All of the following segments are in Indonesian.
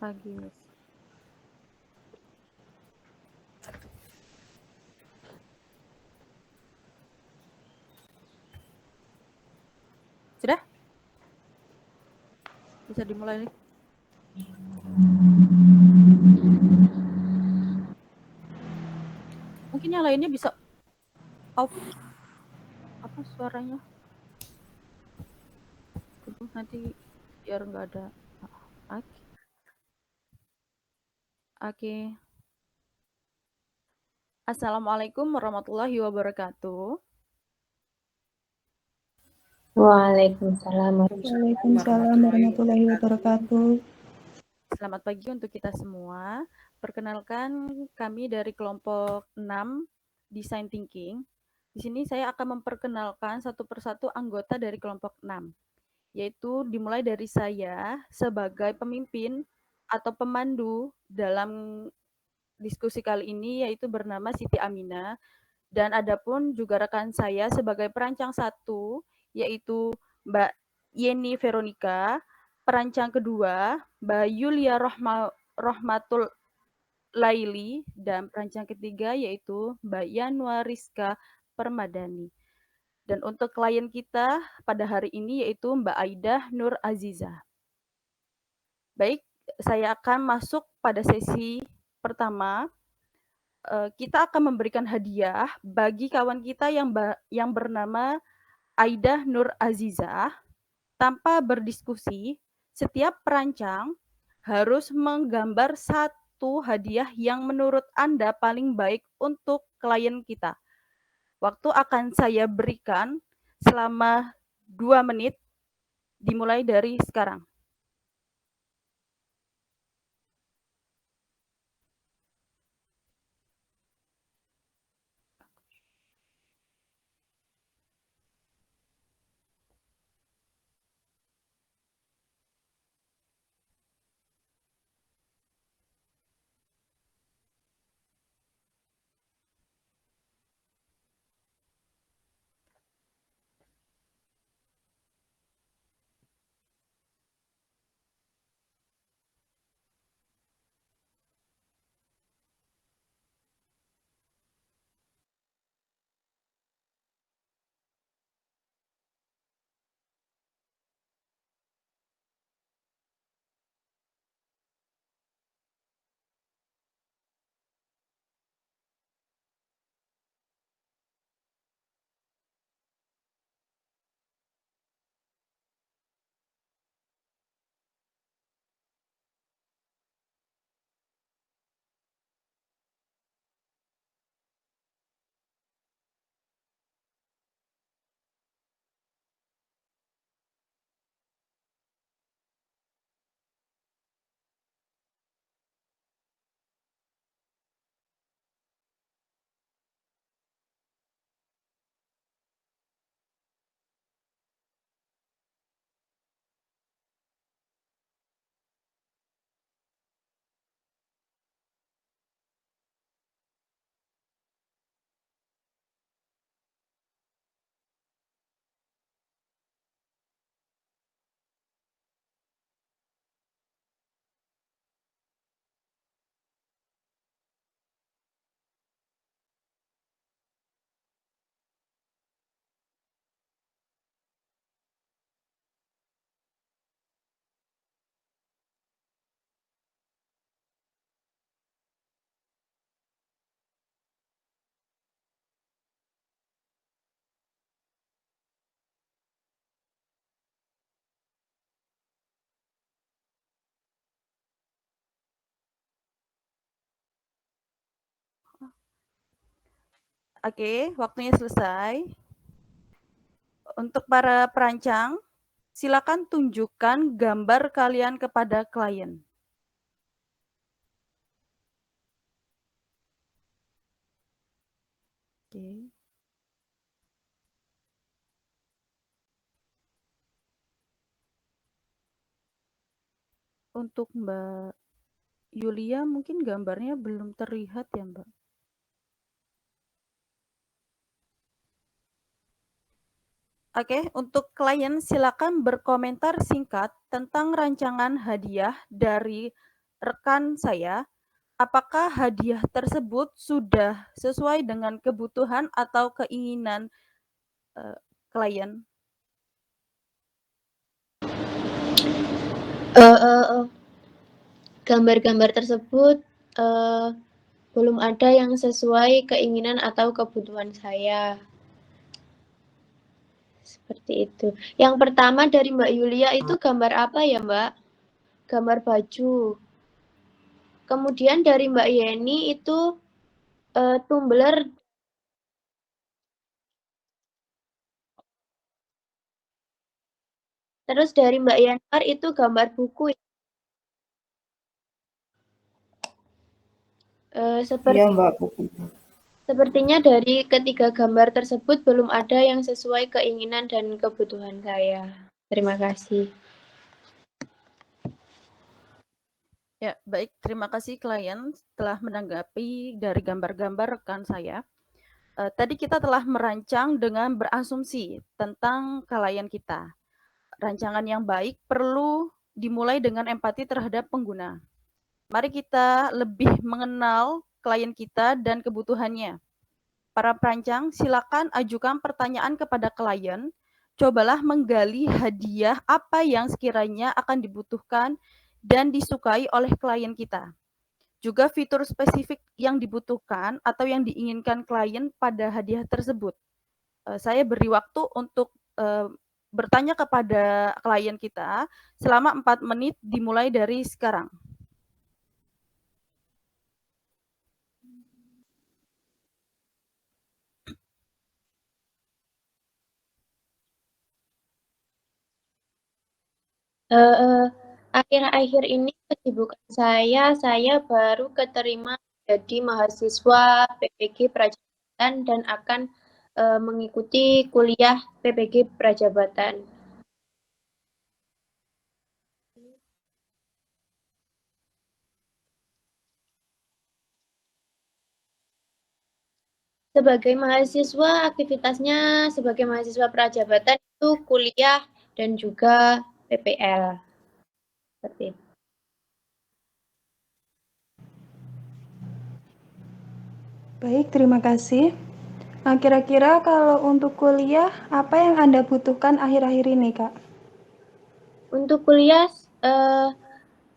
Pagi, Mas. Sudah? Bisa dimulai nih. Mungkin yang lainnya bisa off apa suaranya. Nanti biar nggak ada. Oke. Oke. Assalamualaikum warahmatullahi wabarakatuh. Waalaikumsalam Waalaikumsalam warahmatullahi wabarakatuh. Selamat pagi untuk kita semua. Perkenalkan kami dari kelompok 6 Design Thinking. Di sini saya akan memperkenalkan satu persatu anggota dari kelompok 6, yaitu dimulai dari saya sebagai pemimpin atau pemandu dalam diskusi kali ini, yaitu bernama Siti Amina, dan adapun juga rekan saya sebagai perancang satu, yaitu Mbak Yeni Veronica, perancang kedua Mbak Yulia Rohmatul Laili, dan perancang ketiga yaitu Mbak Yanwariska Permadani. Dan untuk klien kita pada hari ini yaitu Mbak Aidah Nur Aziza. Baik, saya akan masuk pada sesi pertama. Kita akan memberikan hadiah bagi kawan kita yang bernama Aidah Nur Aziza. Tanpa berdiskusi, setiap perancang harus menggambar satu hadiah yang menurut Anda paling baik untuk klien kita. Waktu akan saya berikan selama 2 menit, dimulai dari sekarang. Oke, waktunya selesai. Untuk para perancang, silakan tunjukkan gambar kalian kepada klien. Oke. Untuk Mbak Yulia mungkin gambarnya belum terlihat ya, Mbak? Oke, untuk klien silakan berkomentar singkat tentang rancangan hadiah dari rekan saya, apakah hadiah tersebut sudah sesuai dengan kebutuhan atau keinginan klien? Gambar-gambar tersebut belum ada yang sesuai keinginan atau kebutuhan saya. Seperti itu. Yang pertama dari Mbak Yulia itu gambar apa ya, Mbak? Gambar baju. Kemudian dari Mbak Yeni itu tumbler. Terus dari Mbak Yanuar itu gambar buku. Iya Mbak, buku. Sepertinya dari ketiga gambar tersebut belum ada yang sesuai keinginan dan kebutuhan saya. Terima kasih. Ya, baik. Terima kasih klien telah menanggapi dari gambar-gambar rekan saya. Tadi kita telah merancang dengan berasumsi tentang klien kita. Rancangan yang baik perlu dimulai dengan empati terhadap pengguna. Mari kita lebih mengenal klien kita dan kebutuhannya. Para perancang, silakan ajukan pertanyaan kepada klien. Cobalah menggali hadiah apa yang sekiranya akan dibutuhkan dan disukai oleh klien kita. Juga fitur spesifik yang dibutuhkan atau yang diinginkan klien pada hadiah tersebut. Saya beri waktu untuk bertanya kepada klien kita selama 4 menit dimulai dari sekarang. Akhir-akhir ini kesibukan saya baru keterima jadi mahasiswa PPG Prajabatan dan akan mengikuti kuliah PPG Prajabatan. Sebagai mahasiswa, aktivitasnya sebagai mahasiswa Prajabatan itu kuliah dan juga PPL. Seperti itu. Baik, terima kasih. Kira-kira kalau untuk kuliah, apa yang Anda butuhkan akhir-akhir ini, Kak? Untuk kuliah,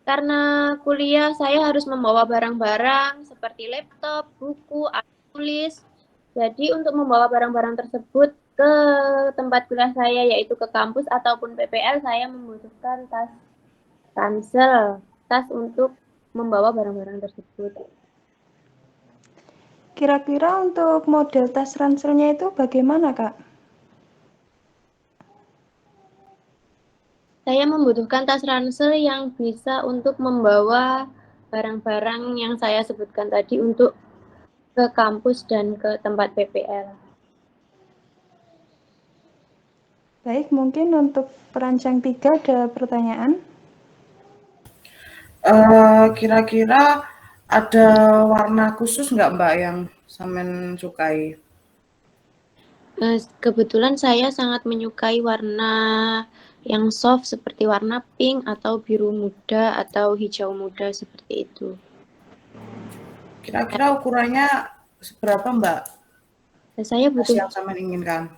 karena kuliah saya harus membawa barang-barang seperti laptop, buku, alat tulis. Jadi untuk membawa barang-barang tersebut ke tempat kuliah saya, yaitu ke kampus ataupun PPL, saya membutuhkan tas ransel, tas untuk membawa barang-barang tersebut. Kira-kira untuk model tas ranselnya itu bagaimana, Kak? Saya membutuhkan tas ransel yang bisa untuk membawa barang-barang yang saya sebutkan tadi untuk ke kampus dan ke tempat PPL. Baik, mungkin untuk perancang 3 ada pertanyaan. Kira-kira ada warna khusus nggak Mbak yang Samen sukai? Kebetulan saya sangat menyukai warna yang soft seperti warna pink atau biru muda atau hijau muda seperti itu. Kira-kira ukurannya seberapa Mbak? Saya butuh yang Samen inginkan.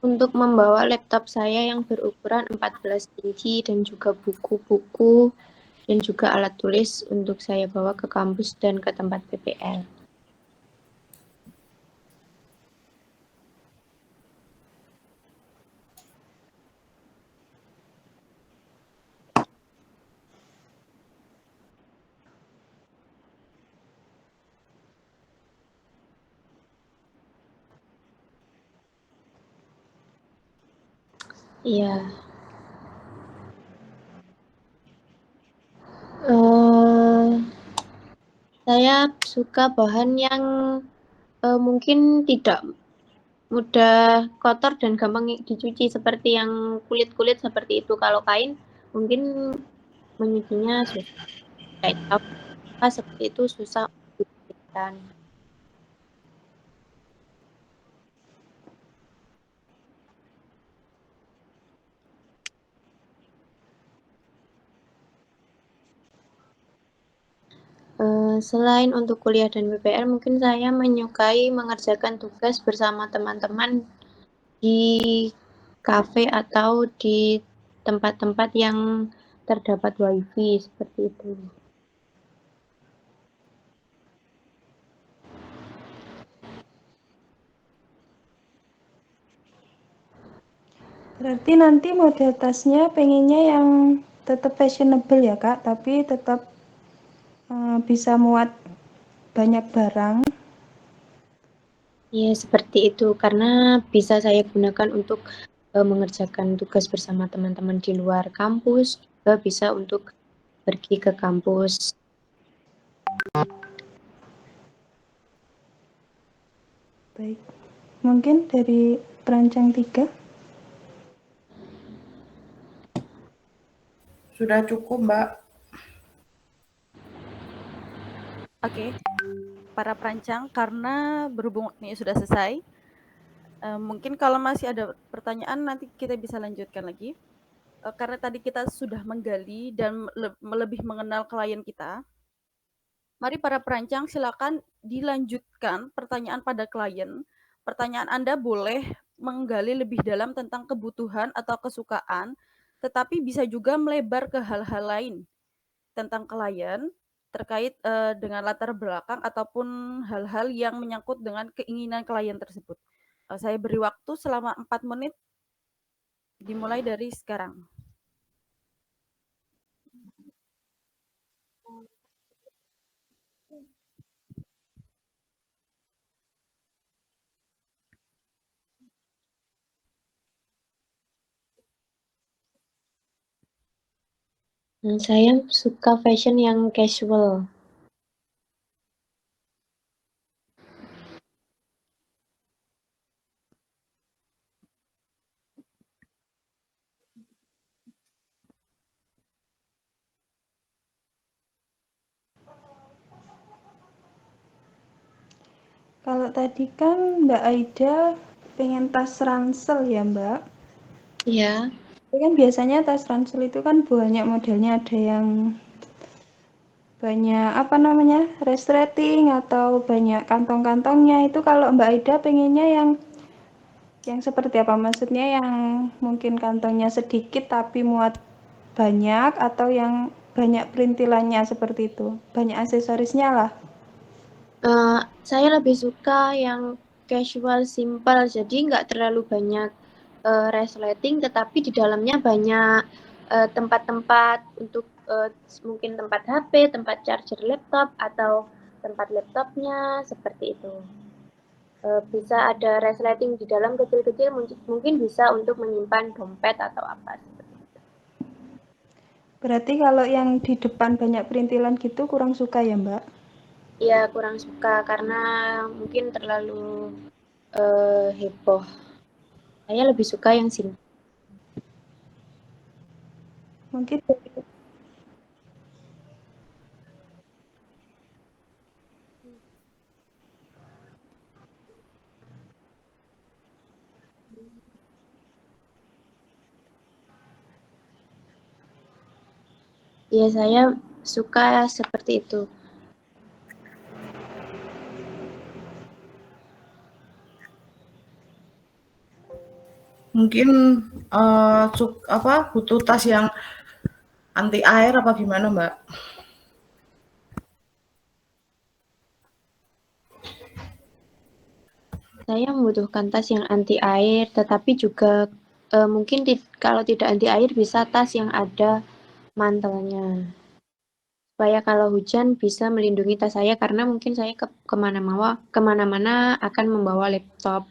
Untuk membawa laptop saya yang berukuran 14 inci dan juga buku-buku dan juga alat tulis untuk saya bawa ke kampus dan ke tempat PPL. Iya. Saya suka bahan yang mungkin tidak mudah kotor dan gampang dicuci seperti yang kulit-kulit seperti itu. Kalau kain mungkin menyucinya susah. Kayak apa seperti itu susah dicucikan. Selain untuk kuliah dan PPL, mungkin saya menyukai mengerjakan tugas bersama teman-teman di kafe atau di tempat-tempat yang terdapat wifi seperti itu. Berarti nanti model tasnya pengennya yang tetap fashionable ya Kak, tapi tetap bisa muat banyak barang. Ya, seperti itu. Karena bisa saya gunakan untuk mengerjakan tugas bersama teman-teman di luar kampus, juga bisa untuk pergi ke kampus. Baik, mungkin dari perancang 3. Sudah cukup, Mbak. Oke, para perancang, karena berhubung waktunya sudah selesai, mungkin kalau masih ada pertanyaan nanti kita bisa lanjutkan lagi. Karena tadi kita sudah menggali dan lebih mengenal klien kita, mari para perancang silakan dilanjutkan pertanyaan pada klien. Pertanyaan Anda boleh menggali lebih dalam tentang kebutuhan atau kesukaan, tetapi bisa juga melebar ke hal-hal lain tentang klien terkait dengan latar belakang ataupun hal-hal yang menyangkut dengan keinginan klien tersebut. Saya beri waktu selama 4 menit dimulai dari sekarang. Saya suka fashion yang casual. Kalau tadi kan Mbak Aida pengen tas ransel ya Mbak? Ya. Tapi kan biasanya tas ransel itu kan banyak modelnya, ada yang banyak apa namanya resleting atau banyak kantong-kantongnya. Itu kalau Mbak Aida pengennya yang seperti apa? Maksudnya yang mungkin kantongnya sedikit tapi muat banyak, atau yang banyak perintilannya seperti itu, banyak aksesorisnya lah. Saya lebih suka yang casual, simple, jadi nggak terlalu banyak resleting, tetapi di dalamnya banyak tempat-tempat untuk mungkin tempat HP, tempat charger laptop, atau tempat laptopnya, seperti itu. Bisa ada resleting di dalam kecil-kecil, mungkin bisa untuk menyimpan dompet atau apa. Berarti kalau yang di depan banyak perintilan gitu kurang suka ya Mbak? Ya, kurang suka karena mungkin terlalu heboh. Saya lebih suka yang simple. Mungkin Ya, saya suka seperti itu. Mungkin butuh tas yang anti air apa gimana, Mbak? Saya membutuhkan tas yang anti air, tetapi juga mungkin kalau tidak anti air bisa tas yang ada mantelnya. Supaya kalau hujan bisa melindungi tas saya karena mungkin saya kemana-mana akan membawa laptop.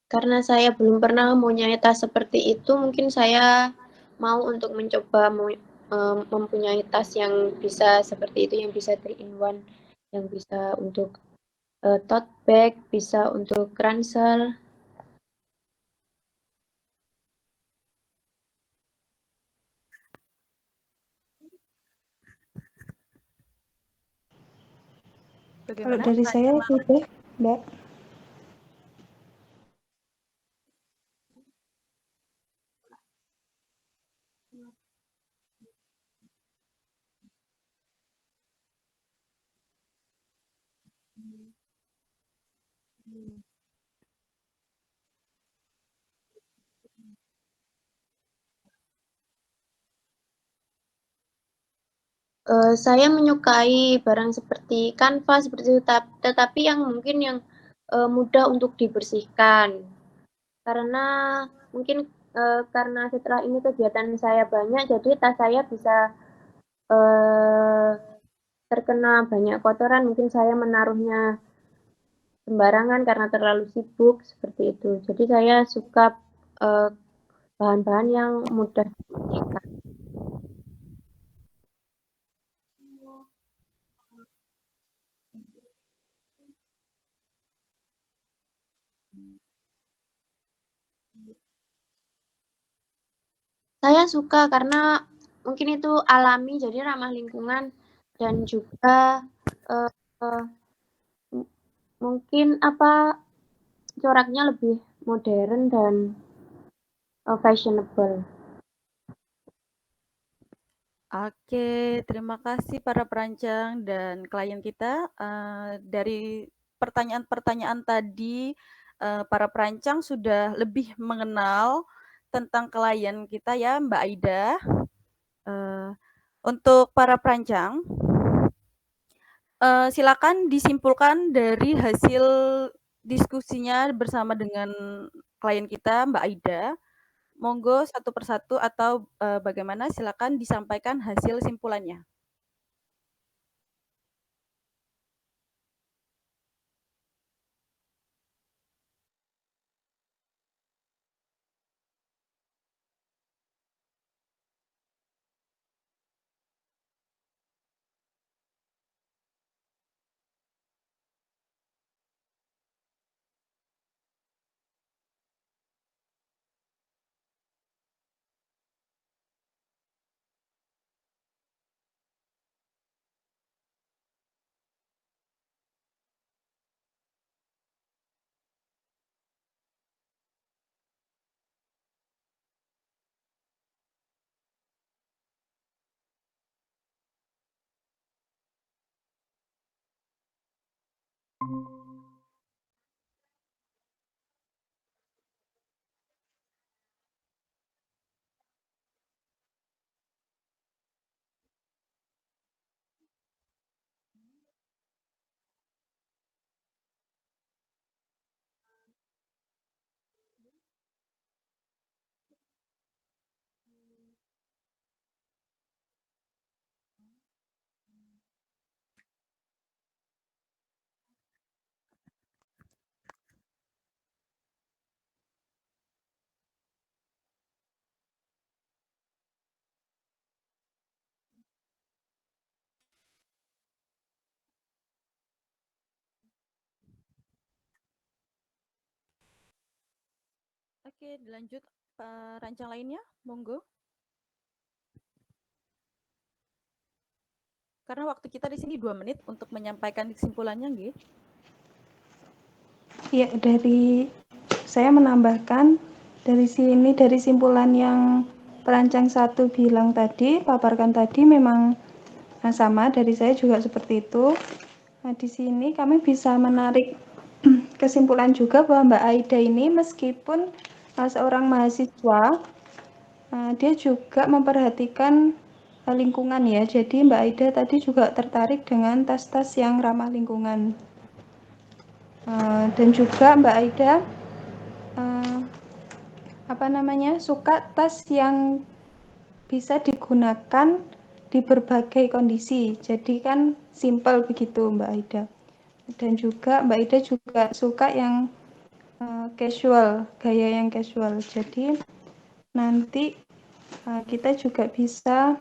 Karena saya belum pernah mempunyai tas seperti itu, mungkin saya mau untuk mencoba mempunyai tas yang bisa seperti itu, yang bisa 3-in-1, yang bisa untuk tote bag, bisa untuk ransel. Kalau Bagaimana? dari saya sudah, Mbak. Saya menyukai barang seperti kanvas seperti itu, tetapi yang mungkin yang mudah untuk dibersihkan. Karena mungkin karena setelah ini kegiatan saya banyak, jadi tas saya bisa terkena banyak kotoran. Mungkin saya menaruhnya sembarangan karena terlalu sibuk seperti itu. Jadi saya suka bahan-bahan yang mudah dibersihkan. Saya suka karena mungkin itu alami, jadi ramah lingkungan dan juga uh, mungkin coraknya lebih modern dan fashionable. Oke, terima kasih para perancang dan klien kita. Dari pertanyaan-pertanyaan tadi, para perancang sudah lebih mengenal tentang klien kita ya, Mbak Aida. Untuk para perancang, silakan disimpulkan dari hasil diskusinya bersama dengan klien kita, Mbak Aida. Monggo satu persatu atau bagaimana, silakan disampaikan hasil simpulannya. Oke, dilanjut perancang lainnya, monggo. Karena waktu kita di sini 2 menit untuk menyampaikan kesimpulannya, nggih. Ya, dari saya menambahkan dari sini, dari simpulan yang perancang satu bilang tadi, paparkan tadi, memang sama dari saya juga seperti itu. Nah, di sini kami bisa menarik kesimpulan juga bahwa Mbak Aida ini meskipun seorang mahasiswa, dia juga memperhatikan lingkungan ya. Jadi Mbak Aida tadi juga tertarik dengan tas-tas yang ramah lingkungan. Dan juga Mbak Aida suka tas yang bisa digunakan di berbagai kondisi. Jadi kan simple begitu Mbak Aida. Dan juga Mbak Aida juga suka yang casual, gaya yang casual. Jadi nanti kita juga bisa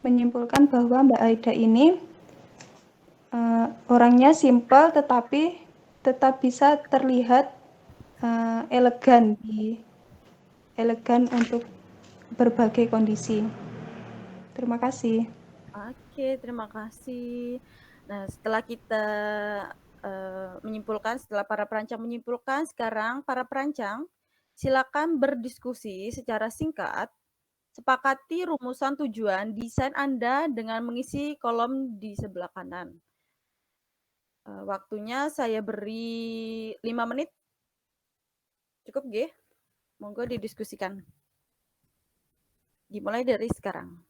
menyimpulkan bahwa Mbak Aida ini orangnya simple tetapi tetap bisa terlihat elegan untuk berbagai kondisi. Terima kasih. Oke, terima kasih. Nah, setelah kita menyimpulkan, setelah para perancang menyimpulkan, sekarang para perancang silakan berdiskusi secara singkat, sepakati rumusan tujuan desain Anda dengan mengisi kolom di sebelah kanan. Waktunya saya beri 5 menit. Cukup, G? Monggo didiskusikan. Dimulai dari sekarang.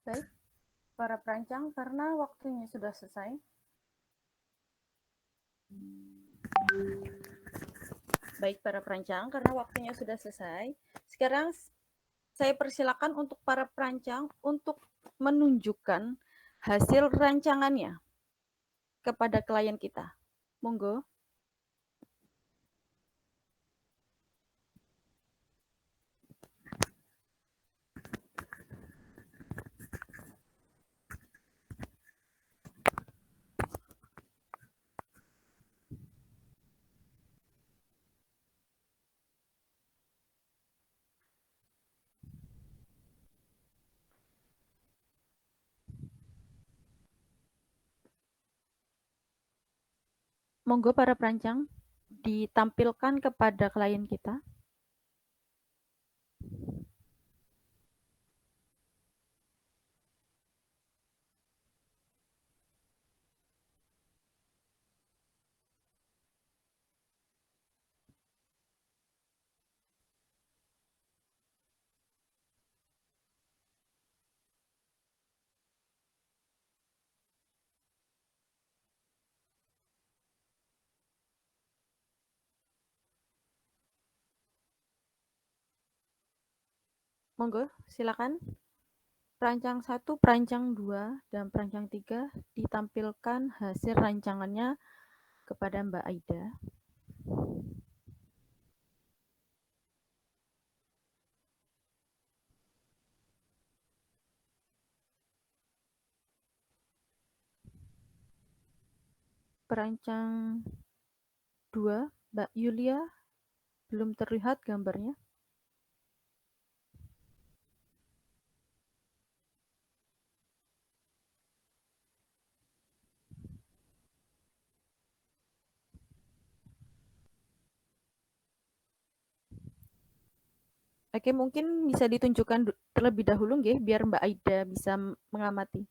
Baik, para perancang, karena waktunya sudah selesai. Baik, para perancang, karena waktunya sudah selesai. Sekarang saya persilakan untuk para perancang untuk menunjukkan hasil rancangannya kepada klien kita. Monggo. Monggo para perancang ditampilkan kepada klien kita. Monggo, silakan. Perancang 1, perancang 2, dan perancang 3 ditampilkan hasil rancangannya kepada Mbak Aida. Perancang 2, Mbak Yulia, belum terlihat gambarnya. Oke, mungkin bisa ditunjukkan terlebih dahulu nggih, biar Mbak Aida bisa mengamati.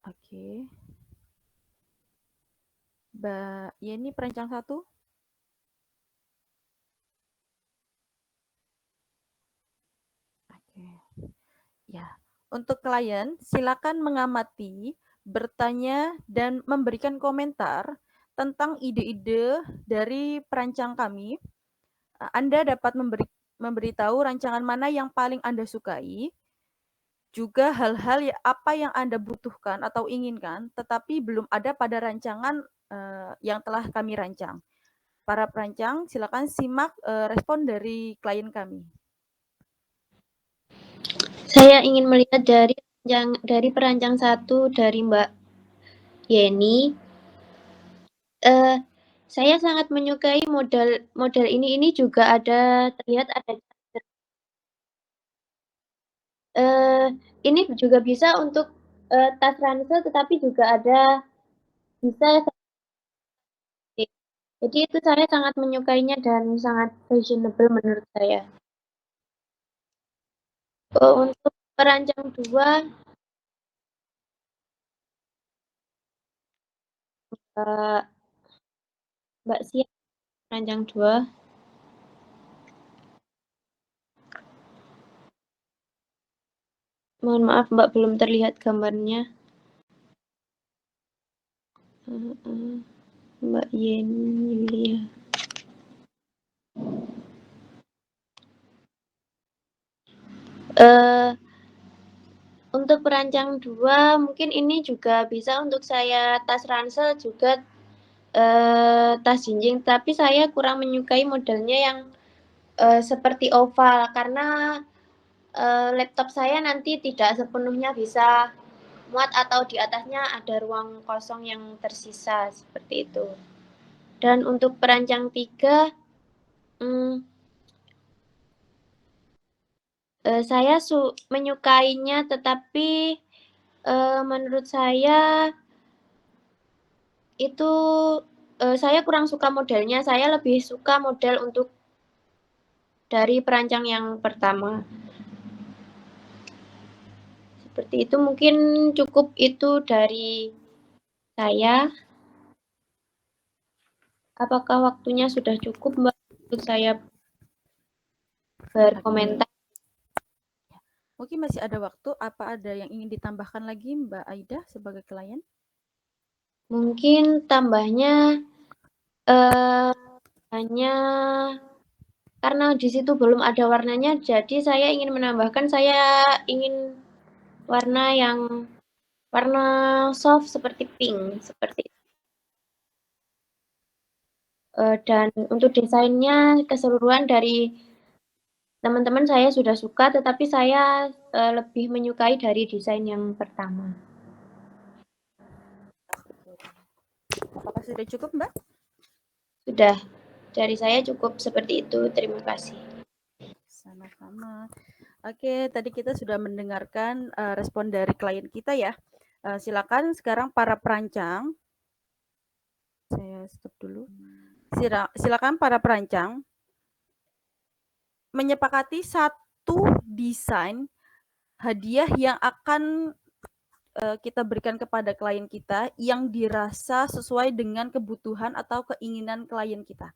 Oke. Mbak Yeni, perancang 1. Oke. Ya, untuk klien silakan mengamati, bertanya, dan memberikan komentar tentang ide-ide dari perancang kami. Anda dapat memberitahu rancangan mana yang paling Anda sukai, juga hal-hal apa yang Anda butuhkan atau inginkan, tetapi belum ada pada rancangan yang telah kami rancang. Para perancang, silakan simak respon dari klien kami. Saya ingin melihat dari perancang 1 dari Mbak Yeni. Saya sangat menyukai model ini. Ini juga terlihat ada. Ini juga bisa untuk tas ransel, tetapi juga bisa. Jadi itu saya sangat menyukainya dan sangat fashionable menurut saya. Untuk perancang 2, Mbak Sia, perancang 2. Mohon maaf Mbak, belum terlihat gambarnya. Mbak Yeni Yulia. Untuk perancang 2, mungkin ini juga bisa untuk saya tas ransel, juga tas jinjing, tapi saya kurang menyukai modelnya yang seperti oval, karena laptop saya nanti tidak sepenuhnya bisa muat atau di atasnya ada ruang kosong yang tersisa, seperti itu. Dan untuk perancang 3, saya menyukainya, tetapi menurut saya itu saya kurang suka modelnya. Saya lebih suka model untuk dari perancang yang pertama. Seperti itu, mungkin cukup itu dari saya. Apakah waktunya sudah cukup, Mbak, untuk saya berkomentar? Mungkin masih ada waktu, apa ada yang ingin ditambahkan lagi Mbak Aida sebagai klien? Mungkin tambahnya hanya karena di situ belum ada warnanya, jadi saya ingin menambahkan, saya ingin warna soft seperti pink, seperti dan untuk desainnya keseluruhan dari teman-teman saya sudah suka, tetapi saya lebih menyukai dari desain yang pertama. Apakah sudah cukup, Mbak? Sudah, dari saya cukup seperti itu. Terima kasih. Sama-sama. Oke, tadi kita sudah mendengarkan respon dari klien kita ya. Silakan sekarang para perancang. Saya stop dulu. Silakan para perancang menyepakati satu desain hadiah yang akan kita berikan kepada klien kita yang dirasa sesuai dengan kebutuhan atau keinginan klien kita.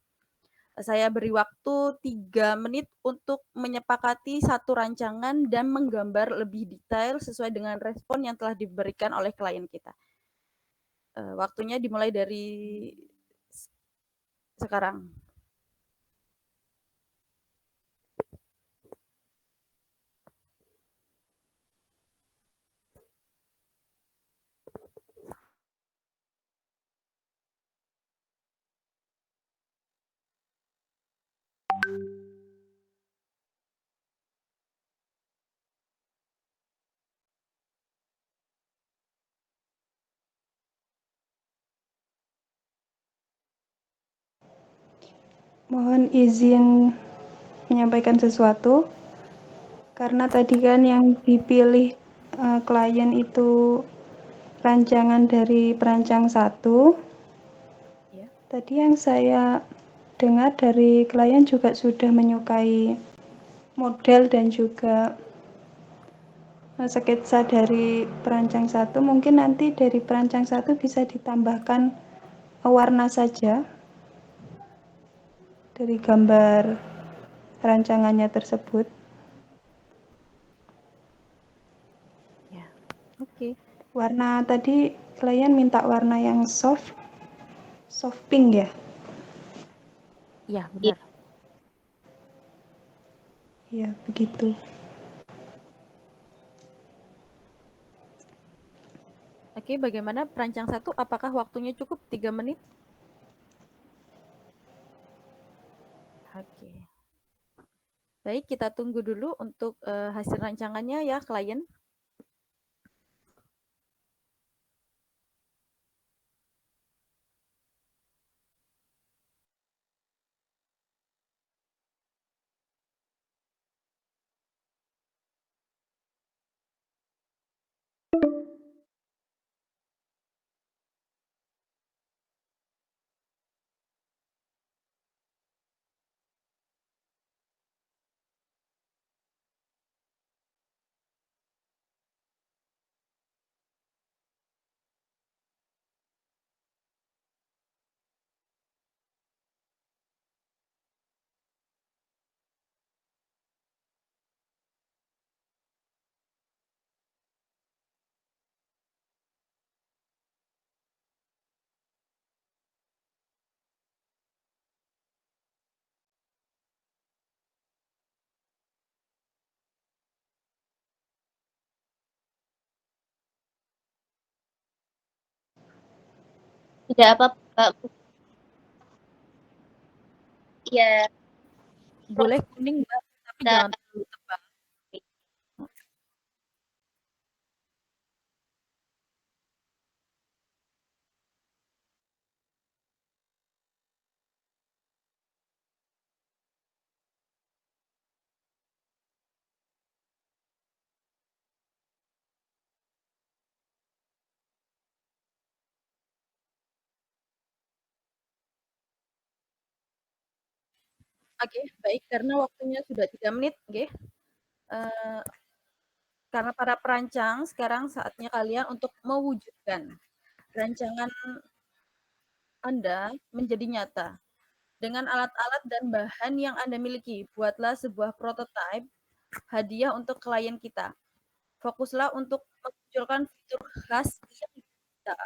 Saya beri waktu 3 menit untuk menyepakati satu rancangan dan menggambar lebih detail sesuai dengan respon yang telah diberikan oleh klien kita. Waktunya dimulai dari sekarang. Mohon izin menyampaikan sesuatu, karena tadi kan yang dipilih klien itu rancangan dari perancang 1. Ya. Tadi yang saya dengar dari klien juga sudah menyukai model dan juga sketsa dari perancang 1. Mungkin nanti dari perancang 1 bisa ditambahkan warna saja dari gambar rancangannya tersebut. Ya, oke. Warna tadi klien minta warna yang soft pink ya? Ya, benar. Ya, begitu. Oke, bagaimana perancang 1? Apakah waktunya cukup 3 menit? Oke. Baik, kita tunggu dulu untuk hasil rancangannya ya, klien. Tidak apa-apa. Ya. Boleh kuning, Mbak, tapi jangan terlalu tebal. Oke, baik, karena waktunya sudah 3 menit, nggih. Karena para perancang, sekarang saatnya kalian untuk mewujudkan rancangan Anda menjadi nyata. Dengan alat-alat dan bahan yang Anda miliki, buatlah sebuah prototipe hadiah untuk klien kita. Fokuslah untuk memunculkan fitur khas yang diminta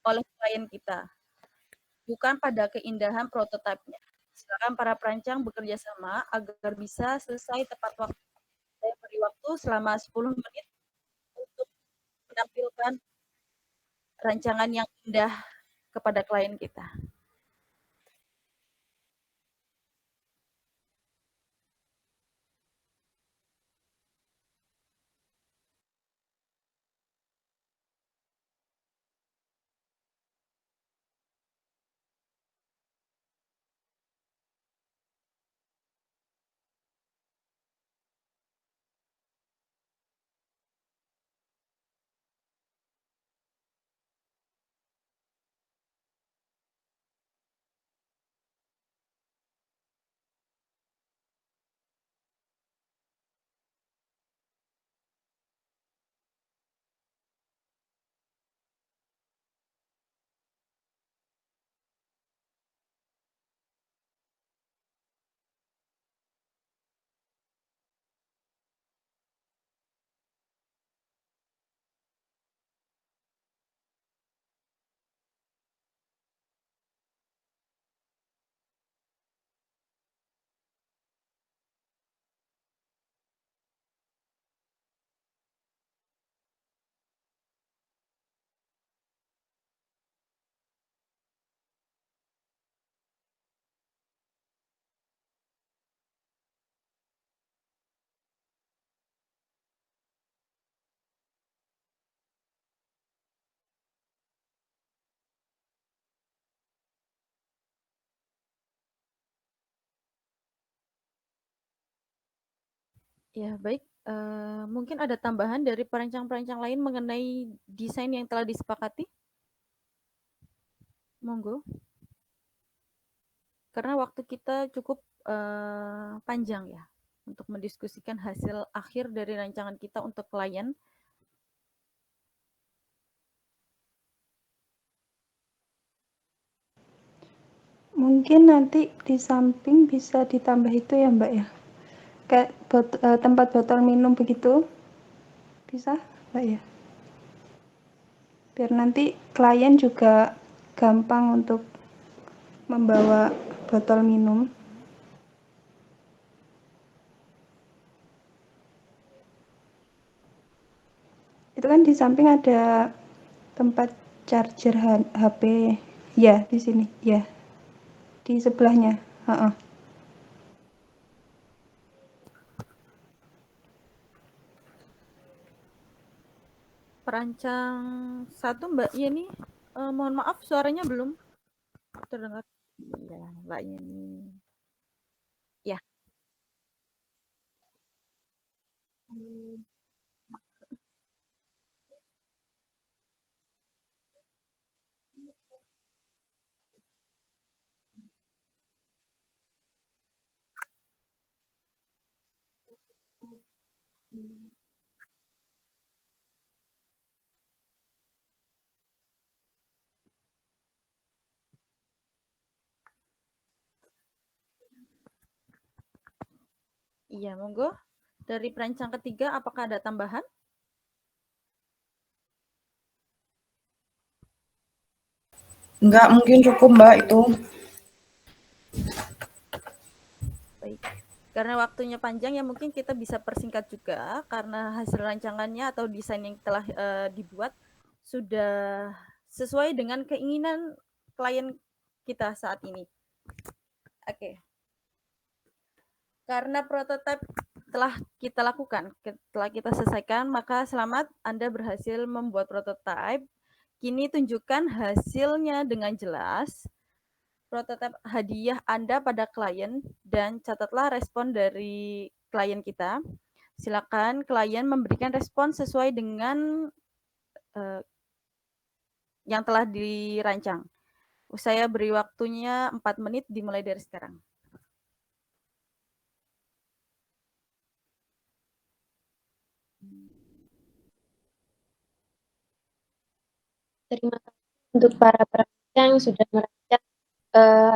oleh klien kita, bukan pada keindahan prototipenya. Silakan para perancang bekerja sama agar bisa selesai tepat waktu. Saya beri waktu selama 10 menit untuk menampilkan rancangan yang indah kepada klien kita. Ya, baik. Mungkin ada tambahan dari perancang-perancang lain mengenai desain yang telah disepakati? Monggo. Karena waktu kita cukup panjang ya untuk mendiskusikan hasil akhir dari rancangan kita untuk klien. Mungkin nanti di samping bisa ditambah itu ya Mbak ya. Kayak tempat botol minum begitu. Bisa Mbak ya? Biar nanti klien juga gampang untuk membawa botol minum. Itu kan di samping ada tempat charger HP. Ya, di sini. Ya. Di sebelahnya. Heeh. Perancang satu Mbak Yeni, mohon maaf suaranya belum terdengar. Ya, Mbak Yeni. Ya. Iya, monggo. Dari perancang ketiga, apakah ada tambahan? Enggak, mungkin cukup Mbak itu. Baik. Karena waktunya panjang ya mungkin kita bisa persingkat juga karena hasil rancangannya atau desain yang telah dibuat sudah sesuai dengan keinginan klien kita saat ini. Oke. Karena prototipe telah kita lakukan, telah kita selesaikan, maka selamat Anda berhasil membuat prototipe. Kini tunjukkan hasilnya dengan jelas. Prototipe hadiah Anda pada klien dan catatlah respon dari klien kita. Silakan klien memberikan respon sesuai dengan yang telah dirancang. Saya beri waktunya 4 menit dimulai dari sekarang. Terima kasih untuk para perancang yang sudah merancang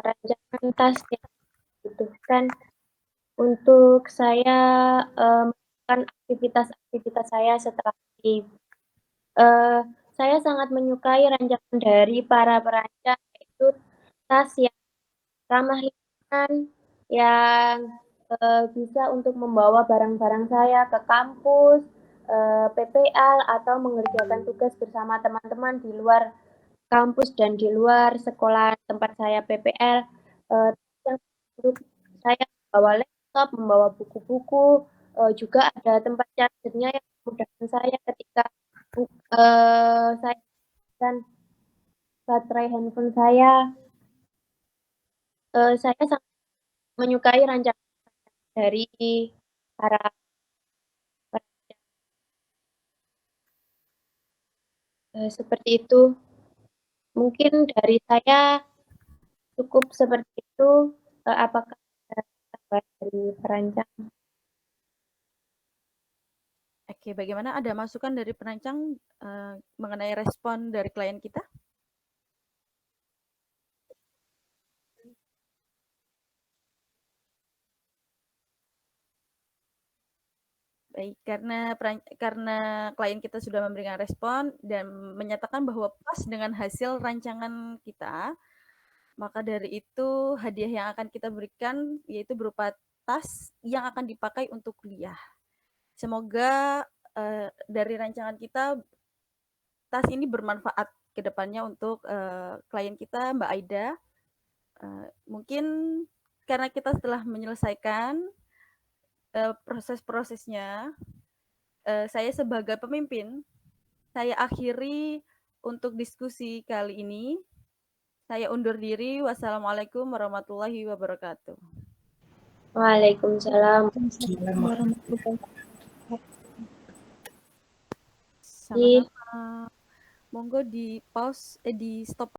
rancangan tas yang dibutuhkan Untuk saya melakukan aktivitas-aktivitas saya setelah ini. Saya sangat menyukai rancangan dari para perancang, yaitu tas yang ramah lingkungan, yang bisa untuk membawa barang-barang saya ke kampus, PPL, atau mengerjakan tugas bersama teman-teman di luar kampus dan di luar sekolah tempat saya PPL. Yang untuk saya membawa laptop, membawa buku-buku, juga ada tempat chargernya yang memudahkan saya ketika saya dan baterai handphone saya. Saya sangat menyukai rancangan dari para perancang. Seperti itu. Mungkin dari saya cukup seperti itu. Apakah ada tambahan dari perancang? Oke, bagaimana ada masukan dari perancang mengenai respon dari klien kita? Baik, karena klien kita sudah memberikan respon dan menyatakan bahwa puas dengan hasil rancangan kita, maka dari itu hadiah yang akan kita berikan yaitu berupa tas yang akan dipakai untuk kuliah. Semoga dari rancangan kita tas ini bermanfaat ke depannya untuk klien kita, Mbak Aida. Mungkin karena kita telah menyelesaikan proses-prosesnya, saya sebagai pemimpin, saya akhiri untuk diskusi kali ini. Saya undur diri. Wassalamualaikum warahmatullahi wabarakatuh. Waalaikumsalam. Sama-sama. Monggo di pause, di stop.